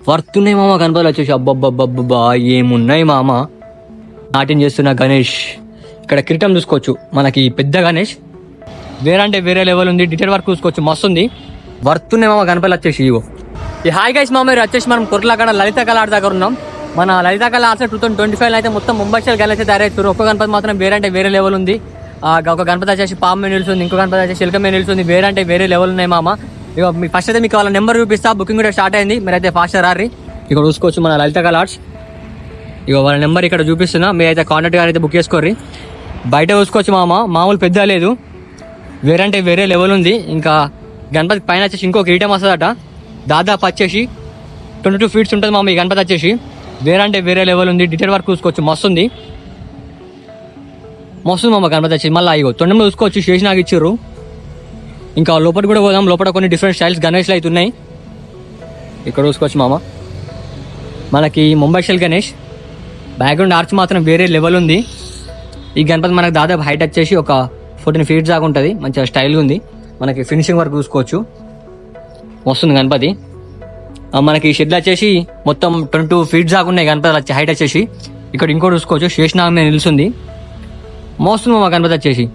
వర్తున్నాయి మామ గణపతులు వచ్చేసి. అబ్బబ్బబ్బబ్బా ఏమున్నాయి మామ. నాట్యం చేస్తున్న గణేష్. ఇక్కడ కిరీటం చూసుకోవచ్చు మనకి పెద్ద గణేష్. వేరే లెవెల్ ఉంది. డీటెయిల్ వర్క్ చూసుకోవచ్చు, మస్తు ఉంది. వర్తున్నాయి మామ గణపతులు వచ్చేసి. ఇగో ఈ హాయ్ గైస్ మామ, మీరు వచ్చేసి మనం కొర్లాగడ లలిత కళ ఆర్ట్ దగ్గర ఉన్నాం. మన లలిత కళ ఆర్ట్స్ 2025 అయితే మొత్తం ముంబై స్టైల్ గణేష్ తయారవుతారు. ఒక్క గణపతి మాత్రం వేరే లెవెల్ ఉంది. ఒక గణపతి వచ్చేసి పాము మీద నిలుస్తుంది, ఇంకో గణపతి వచ్చేసి చిలక మీద నిలుస్తుంది. వేరే లెవెల్ ఉన్నాయి మామ. ఇక మీకు ఫస్ట్ అయితే మీకు వాళ్ళ నెంబర్ చూపిస్తా. బుకింగ్ కూడా స్టార్ట్ అయింది, మీరైతే ఫాస్ట్ రారి. ఇక్కడ చూసుకోవచ్చు మన లలిత కళ ఆర్ట్స్. ఇక వాళ్ళ నెంబర్ ఇక్కడ చూపిస్తున్నా, మీరైతే కాంటాక్ట్ గారు అయితే బుక్ చేసుకోర్రి. బయట చూసుకోవచ్చు మామ, మామూలు పెద్ద లేదు, వేరే లెవెల్ ఉంది. ఇంకా గణపతి పైన వచ్చేసి ఇంకో కిరీటం వస్తుందట. దాదాపు వచ్చేసి 22 feet ఉంటుంది మామ ఈ గణపతి వచ్చేసి. వేరే లెవెల్ ఉంది. డీటెయిల్ వర్క్ చూసుకోవచ్చు, మస్తు ఉంది మామ గణపతి వచ్చేసి. మళ్ళీ ఇగో తొండంలో చూసుకోవచ్చు శేషనాగ్ ఇచ్చారు. ఇంకా లోపల కూడా పోదాం. లోపల కొన్ని డిఫరెంట్ స్టైల్స్ గణేష్లు అయితే ఉన్నాయి. ఇక్కడ చూసుకోవచ్చు మామ మనకి Mumbai style Ganesh. Background arch మాత్రం వేరే లెవెల్ ఉంది. ఈ గణపతి మనకు దాదాపు హైట్ వచ్చేసి ఒక 14 feet దాకా ఉంటుంది. మంచిగా స్టైల్గా ఉంది. మనకి ఫినిషింగ్ వర్క్ చూసుకోవచ్చు, వస్తుంది గణపతి. మనకి షెడ్లు వచ్చేసి మొత్తం 22 feet దాకా ఉన్నాయి గణపతి వచ్చి హైట్ వచ్చేసి. ఇక్కడ ఇంకోటి చూసుకోవచ్చు శేషనాగ్ మీద నిలుస్తుంది, మోస్తుంది మా గణపతి వచ్చేసి.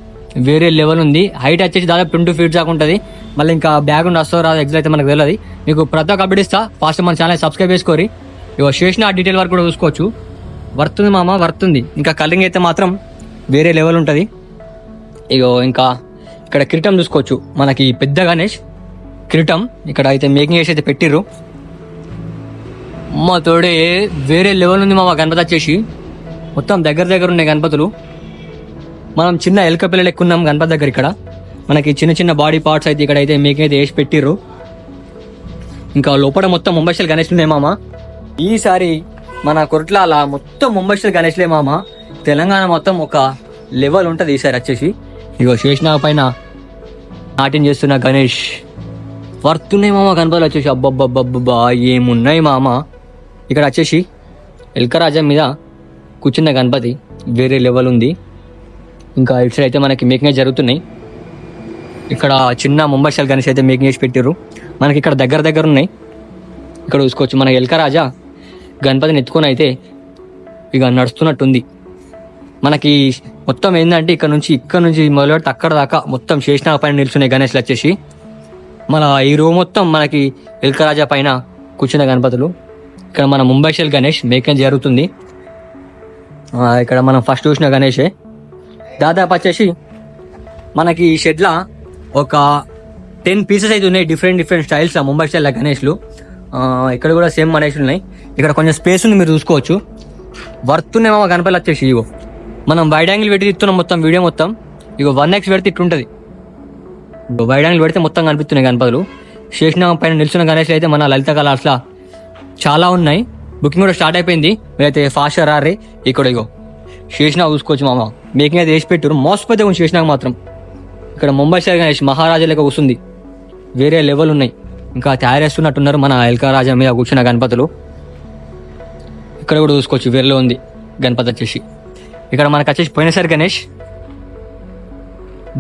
వేరే లెవెల్ ఉంది. హైట్ వచ్చేసి దాదాపు 22 feet దాకా ఉంటుంది. మళ్ళీ ఇంకా బ్యాక్గ్రౌండ్ వస్తో రాదు ఎగ్జాక్ట్ అయితే మనకు తెలియదు. మీకు ప్రతి ఒక్క అప్డేట్ ఇస్తా. ఫాస్ట్ మన ఛానల్ సబ్స్క్రైబ్ చేసుకోరి. ఇక శేషనాగ్ డీటెయిల్ వర్క్ కూడా చూసుకోవచ్చు, వర్తుంది మామ, వర్తుంది. ఇంకా కలరింగ్ అయితే మాత్రం వేరే లెవెల్ ఉంటుంది. ఇగో ఇంకా ఇక్కడ కిరీటం చూసుకోవచ్చు మనకి పెద్ద గణేష్ కిరీటం. ఇక్కడ అయితే మేకింగ్ చేసి అయితే పెట్టిర్రు. మా తోడే వేరే లెవెల్ ఉంది మా గణపతి వచ్చేసి. మొత్తం దగ్గర ఉన్నాయి గణపతులు. మనం చిన్న ఎలక పిల్లలు ఎక్కున్నాం గణపతి దగ్గర. ఇక్కడ మనకి చిన్న బాడీ పార్ట్స్ అయితే ఇక్కడ అయితే మేకింగ్ అయితే వేసి పెట్టిర్రు. ఇంకా లోపల మొత్తం ముంబై స్టైల్ గణేష్లు ఉన్నాయి మామ. ఈసారి మన కొరట్లాల మొత్తం ముంబై స్టైల్ గణేష్లే మామ. తెలంగాణ మొత్తం ఒక లెవెల్ ఉంటుంది ఈసారి వచ్చేసి. ఇగో శేషనాగ్ పైన నాట్యం చేస్తున్న గణేష్. వర్తున్నాయి మామ గణపతులు వచ్చేసి. అబ్బబ్బబ్బబ్బా ఏమున్నాయి మామ. ఇక్కడ వచ్చేసి ఎల్కరాజా మీద కూర్చున్న గణపతి వేరే లెవెల్ ఉంది. ఇంకా ఇటు సైడ్ అయితే మనకి మేకింగ్ జరుగుతున్నాయి. ఇక్కడ చిన్న ముంబై స్టైల్ గణేష్ అయితే మేకింగ్ చేసి పెట్టారు. మనకి ఇక్కడ దగ్గర ఉన్నాయి. ఇక్కడ చూసుకోవచ్చు మన ఎల్కరాజా గణపతిని ఎత్తుకొని అయితే ఇక నడుస్తున్నట్టుంది. మనకి మొత్తం ఏంటంటే ఇక్కడ నుంచి మొదలుపెడితే అక్కడ దాకా మొత్తం శేషనాగ్ పైన నిల్చున్నాయి గణేష్లు వచ్చేసి. మన ఈ రో మొత్తం మనకి ఎల్కరాజా పైన కూర్చున్న గణపతులు. ఇక్కడ మన ముంబై స్టైల్ గణేష్ మేకింగ్ జరుగుతుంది. ఇక్కడ మనం ఫస్ట్ చూసిన గణేషే. దాదాపు వచ్చేసి మనకి ఈ షెడ్లా ఒక 10 pieces అయితే ఉన్నాయి. డిఫరెంట్ స్టైల్స్ ముంబై స్టైల్ గణేష్లు. ఇక్కడ కూడా సేమ్ గణేష్లు ఉన్నాయి. ఇక్కడ కొంచెం స్పేస్ ఉంది, మీరు చూసుకోవచ్చు. వర్తున్నాయి మామ గణపతులు వచ్చేసి. ఇగో మనం వైడ్ యాంగిల్ పెట్టి తిస్తున్నాం మొత్తం వీడియో మొత్తం. ఇగో 1x పెడితే ఇట్లుంటుంది. వైడ్ యాంగిల్ పెడితే మొత్తం కనిపిస్తున్నాయి గణపతులు. శేషనాగ్ పైన నిల్చున్న గణేష్లు అయితే మన లలిత కళ ఆర్ట్స్లా చాలా ఉన్నాయి. బుకింగ్ కూడా స్టార్ట్ అయిపోయింది, మీరైతే ఫాస్ట్గా రారే. ఇక్కడ ఇగో శేషనాగ్ చూసుకోవచ్చు మామ. మేకింగ్ అయితే వేసి పెట్టారు, మోసపోతే ఉంది శేషనాగ్ మాత్రం. ఇక్కడ ముంబై స్టైల్ గణేష్ మహారాజా లెక్క కూర్చుంది, వేరే లెవెల్ ఉన్నాయి. ఇంకా తయారేస్తున్నట్టున్నారు మన ఎల్కరాజా మీద కూర్చున్న గణపతులు. ఇక్కడ కూడా చూసుకోవచ్చు వేరేలో ఉంది గణపతి వచ్చేసి. ఇక్కడ మనకు వచ్చేసి పోయినసారి గణేష్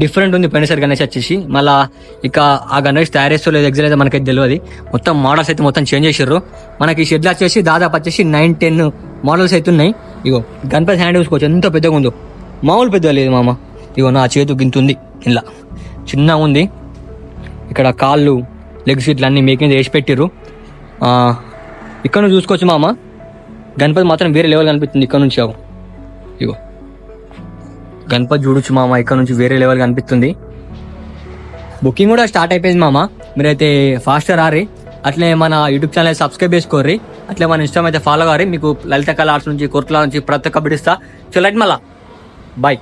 డిఫరెంట్ ఉంది. పోయినసారి గణేష్ వచ్చేసి మళ్ళీ ఇక ఆ గణేష్ తయారేస్తూ లేదు ఎగ్జాక్ట్ అయితే మనకైతే తెలియదు. మొత్తం మోడల్స్ అయితే మొత్తం చేంజ్ చేసారు. మనకి ఈ షెడ్లు వచ్చేసి దాదాపు వచ్చేసి 9-10 మోడల్స్ అయితే ఉన్నాయి. ఇగో గణపతి హ్యాండ్ చూసుకోవచ్చు ఎంత పెద్దగా ఉందో, మామూలు పెద్దగా లేదు మామ. ఇగో నా చేతు గింతుంది, ఇలా చిన్నగా ఉంది. ఇక్కడ కాళ్ళు లెగ్స్ ఇట్లా అన్ని మేకింగ్ వేసి పెట్టిర్రు. ఇక్కడ నుంచి చూసుకోవచ్చు మామ, గణపతి మాత్రం వేరే లెవెల్ కనిపిస్తుంది. ఇక్కడ నుంచి ఇగో గణపతి చూడొచ్చు మామ, ఇక్కడ నుంచి వేరే లెవెల్ కనిపిస్తుంది. బుకింగ్ కూడా స్టార్ట్ అయిపోయింది మామ, మీరైతే ఫాస్ట్గా రారి. అట్లే మన యూట్యూబ్ ఛానల్ సబ్స్క్రైబ్ చేసుకోర్రి. అట్లే మన ఇష్టం అయితే ఫాలో కారి. మీకు లలిత కళ ఆర్ట్స్ నుంచి కొర్ట్ల నుంచి ప్రతి ఒక్క బిడిస్తా. చల్లటి మళ్ళా బాయ్.